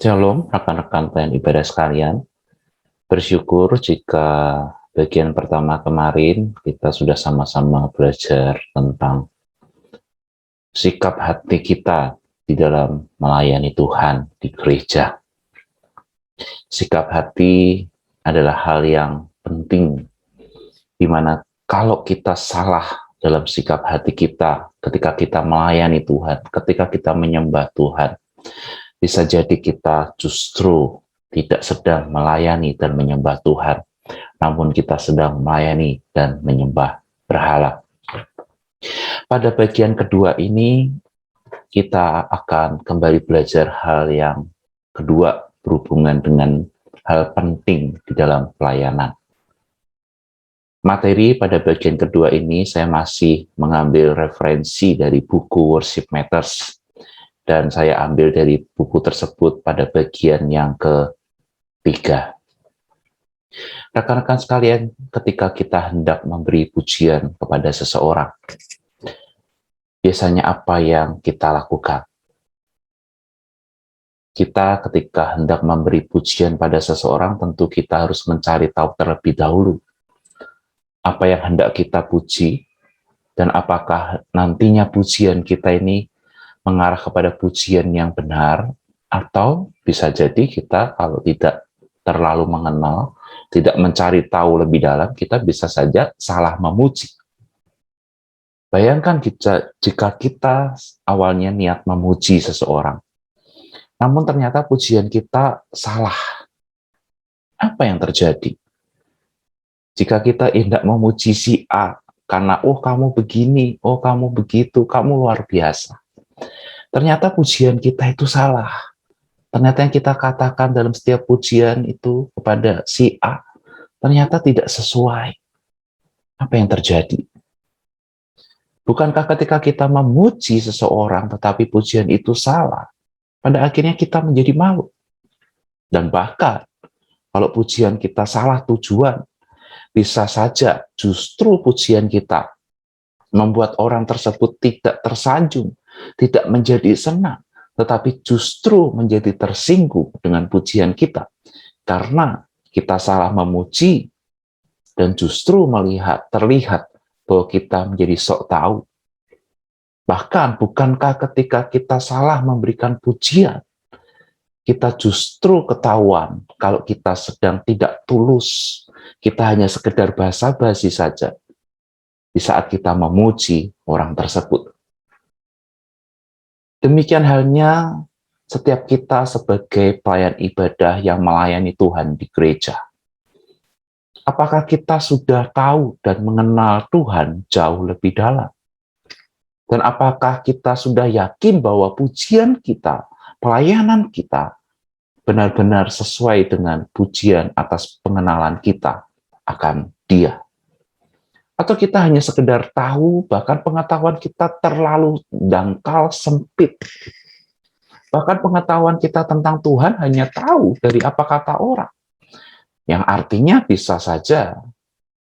Shalom, rekan-rekan pelayan ibadah sekalian. Bersyukur jika bagian pertama kemarin kita sudah sama-sama belajar tentang sikap hati kita di dalam melayani Tuhan di gereja. Sikap hati adalah hal yang penting, di mana kalau kita salah dalam sikap hati kita ketika kita melayani Tuhan, ketika kita menyembah Tuhan, bisa jadi kita justru tidak sedang melayani dan menyembah Tuhan, namun kita sedang melayani dan menyembah berhala. Pada bagian kedua ini, kita akan kembali belajar hal yang kedua berhubungan dengan hal penting di dalam pelayanan. Materi pada bagian kedua ini saya masih mengambil referensi dari buku Worship Matters, dan saya ambil dari buku tersebut pada bagian yang ketiga. Rekan-rekan sekalian, ketika kita hendak memberi pujian kepada seseorang, biasanya apa yang kita lakukan? Kita ketika hendak memberi pujian pada seseorang, tentu kita harus mencari tahu terlebih dahulu apa yang hendak kita puji, dan apakah nantinya pujian kita ini mengarah kepada pujian yang benar, atau bisa jadi kita kalau tidak terlalu mengenal, tidak mencari tahu lebih dalam, kita bisa saja salah memuji. Bayangkan jika kita awalnya niat memuji seseorang, namun ternyata pujian kita salah. Apa yang terjadi? Jika kita hendak memuji si A, karena kamu begini, kamu begitu, kamu luar biasa. Ternyata pujian kita itu salah. Ternyata yang kita katakan dalam setiap pujian itu kepada si A, ternyata tidak sesuai. Apa yang terjadi? Bukankah ketika kita memuji seseorang, tetapi pujian itu salah, pada akhirnya kita menjadi malu? Dan bahkan, kalau pujian kita salah tujuan, bisa saja justru pujian kita membuat orang tersebut tidak tersanjung, tidak menjadi senang, tetapi justru menjadi tersinggung dengan pujian kita. Karena kita salah memuji, dan justru terlihat bahwa kita menjadi sok tahu. Bahkan, bukankah ketika kita salah memberikan pujian, kita justru ketahuan kalau kita sedang tidak tulus, kita hanya sekedar basa-basi saja di saat kita memuji orang tersebut. Demikian halnya setiap kita sebagai pelayan ibadah yang melayani Tuhan di gereja. Apakah kita sudah tahu dan mengenal Tuhan jauh lebih dalam? Dan apakah kita sudah yakin bahwa pujian kita, pelayanan kita, benar-benar sesuai dengan pujian atas pengenalan kita akan Dia? Atau kita hanya sekedar tahu, bahkan pengetahuan kita terlalu dangkal, sempit. Bahkan pengetahuan kita tentang Tuhan hanya tahu dari apa kata orang, yang artinya bisa saja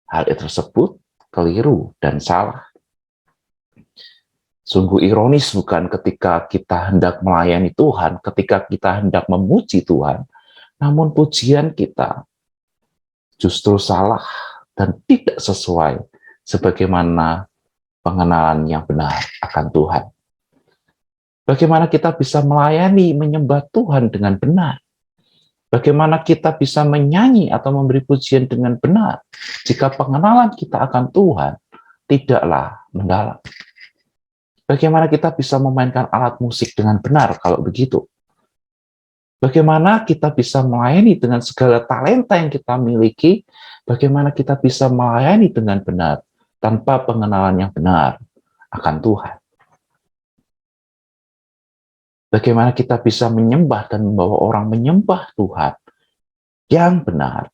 hal tersebut keliru dan salah. Sungguh ironis bukan, ketika kita hendak melayani Tuhan, ketika kita hendak memuji Tuhan, namun pujian kita justru salah dan tidak sesuai sebagaimana pengenalan yang benar akan Tuhan. Bagaimana kita bisa melayani, menyembah Tuhan dengan benar? Bagaimana kita bisa menyanyi atau memberi pujian dengan benar jika pengenalan kita akan Tuhan tidaklah mendalam? Bagaimana kita bisa memainkan alat musik dengan benar kalau begitu? Bagaimana kita bisa melayani dengan segala talenta yang kita miliki? Bagaimana kita bisa melayani dengan benar tanpa pengenalan yang benar akan Tuhan? Bagaimana kita bisa menyembah dan membawa orang menyembah Tuhan yang benar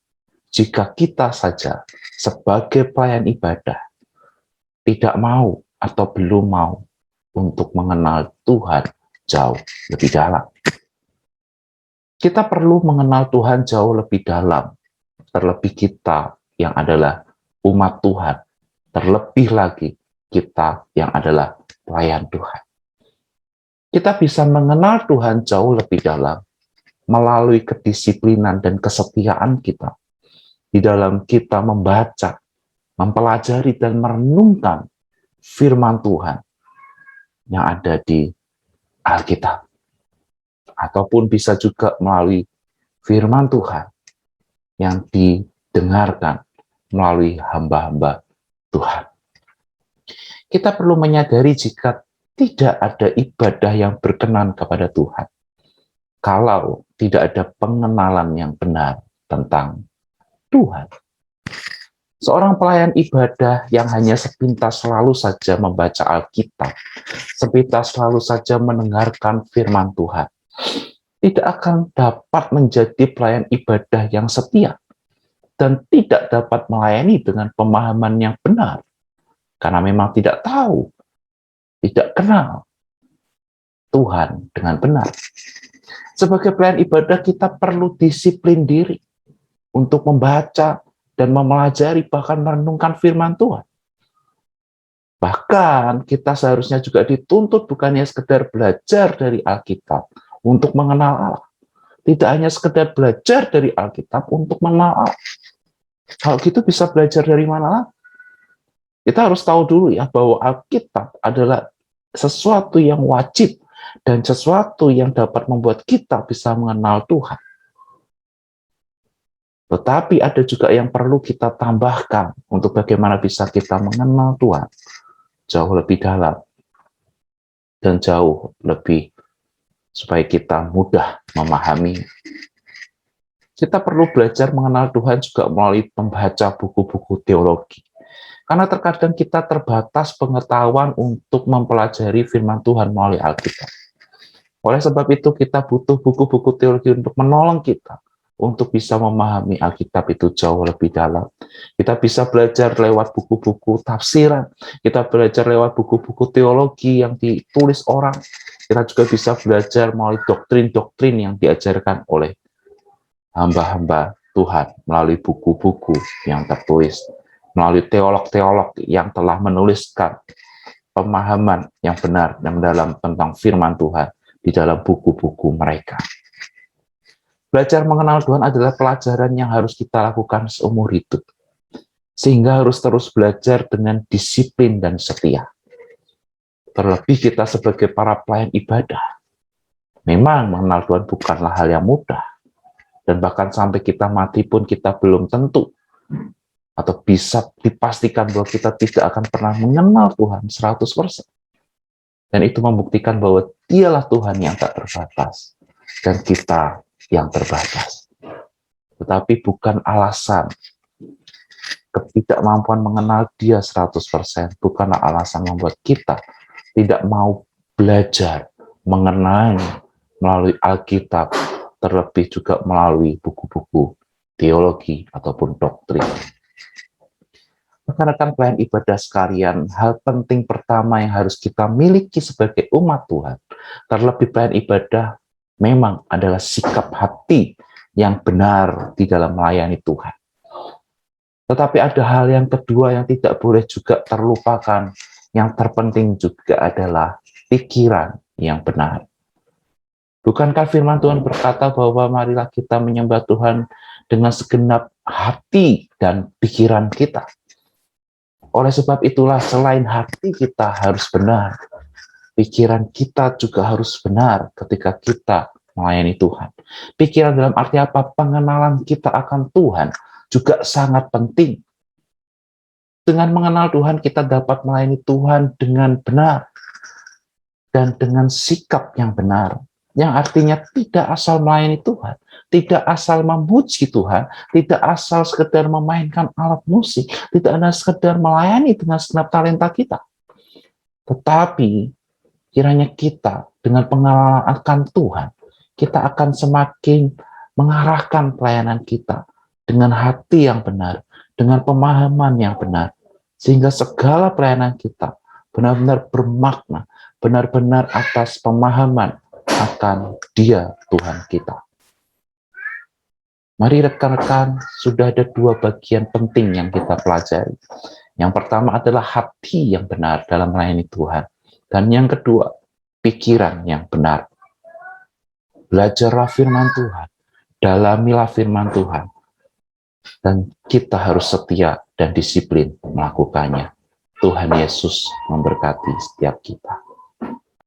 jika kita saja sebagai pelayan ibadah tidak mau atau belum mau untuk mengenal Tuhan jauh lebih dalam? Kita perlu mengenal Tuhan jauh lebih dalam, terlebih kita yang adalah umat Tuhan, terlebih lagi kita yang adalah pelayan Tuhan. Kita bisa mengenal Tuhan jauh lebih dalam melalui kedisiplinan dan kesetiaan kita di dalam kita membaca, mempelajari dan merenungkan firman Tuhan yang ada di Alkitab. Ataupun bisa juga melalui firman Tuhan yang didengarkan melalui hamba-hamba Tuhan. Kita perlu menyadari jika tidak ada ibadah yang berkenan kepada Tuhan kalau tidak ada pengenalan yang benar tentang Tuhan. Seorang pelayan ibadah yang hanya sepintas selalu saja membaca Alkitab, sepintas selalu saja mendengarkan firman Tuhan, tidak akan dapat menjadi pelayan ibadah yang setia dan tidak dapat melayani dengan pemahaman yang benar karena memang tidak tahu, tidak kenal Tuhan dengan benar. Sebagai pelayan ibadah kita perlu disiplin diri untuk membaca dan mempelajari bahkan merenungkan firman Tuhan. Bahkan kita seharusnya juga dituntut bukannya sekedar belajar dari Alkitab untuk mengenal Allah. Tidak hanya sekedar belajar dari Alkitab untuk mengenal Allah. Kalau gitu bisa belajar dari mana lagi? Kita harus tahu dulu ya bahwa Alkitab adalah sesuatu yang wajib dan sesuatu yang dapat membuat kita bisa mengenal Tuhan. Tetapi ada juga yang perlu kita tambahkan untuk bagaimana bisa kita mengenal Tuhan jauh lebih dalam dan jauh lebih supaya kita mudah memahami. Kita perlu belajar mengenal Tuhan juga melalui membaca buku-buku teologi. Karena terkadang kita terbatas pengetahuan untuk mempelajari firman Tuhan melalui Alkitab. Oleh sebab itu kita butuh buku-buku teologi untuk menolong kita untuk bisa memahami Alkitab itu jauh lebih dalam. Kita bisa belajar lewat buku-buku tafsiran, kita belajar lewat buku-buku teologi yang ditulis orang, kita juga bisa belajar melalui doktrin-doktrin yang diajarkan oleh hamba-hamba Tuhan melalui buku-buku yang tertulis, melalui teolog-teolog yang telah menuliskan pemahaman yang benar dan mendalam tentang firman Tuhan di dalam buku-buku mereka. Belajar mengenal Tuhan adalah pelajaran yang harus kita lakukan seumur hidup. Sehingga harus terus belajar dengan disiplin dan setia. Terlebih kita sebagai para pelayan ibadah. Memang mengenal Tuhan bukanlah hal yang mudah. Dan bahkan sampai kita mati pun kita belum tentu. Atau bisa dipastikan bahwa kita tidak akan pernah mengenal Tuhan 100%. Dan itu membuktikan bahwa Dialah Tuhan yang tak terbatas. Dan kita yang terbatas. Tetapi bukan alasan ketidakmampuan mengenal Dia 100%, bukanlah alasan membuat kita tidak mau belajar mengenal melalui Alkitab, terlebih juga melalui buku-buku teologi ataupun doktrin. Rekan-rekan pelayan ibadah sekalian, hal penting pertama yang harus kita miliki sebagai umat Tuhan, terlebih pelayan ibadah, memang adalah sikap hati yang benar di dalam melayani Tuhan. Tetapi ada hal yang kedua yang tidak boleh juga terlupakan. Yang terpenting juga adalah pikiran yang benar. Bukankah firman Tuhan berkata bahwa marilah kita menyembah Tuhan dengan segenap hati dan pikiran kita. Oleh sebab itulah selain hati kita harus benar, pikiran kita juga harus benar ketika kita melayani Tuhan. Pikiran dalam arti apa? Pengenalan kita akan Tuhan juga sangat penting. Dengan mengenal Tuhan, kita dapat melayani Tuhan dengan benar dan dengan sikap yang benar. Yang artinya tidak asal melayani Tuhan, tidak asal memuji Tuhan, tidak asal sekedar memainkan alat musik, tidak hanya sekedar melayani dengan segenap talenta kita. Tetapi kiranya kita dengan pengenalan akan Tuhan, kita akan semakin mengarahkan pelayanan kita dengan hati yang benar, dengan pemahaman yang benar, sehingga segala pelayanan kita benar-benar bermakna, benar-benar atas pemahaman akan Dia Tuhan kita. Mari rekan-rekan, sudah ada dua bagian penting yang kita pelajari. Yang pertama adalah hati yang benar dalam melayani Tuhan. Dan yang kedua, pikiran yang benar. belajarlah firman Tuhan, dalamilah firman Tuhan, dan kita harus setia dan disiplin melakukannya. Tuhan Yesus memberkati setiap kita.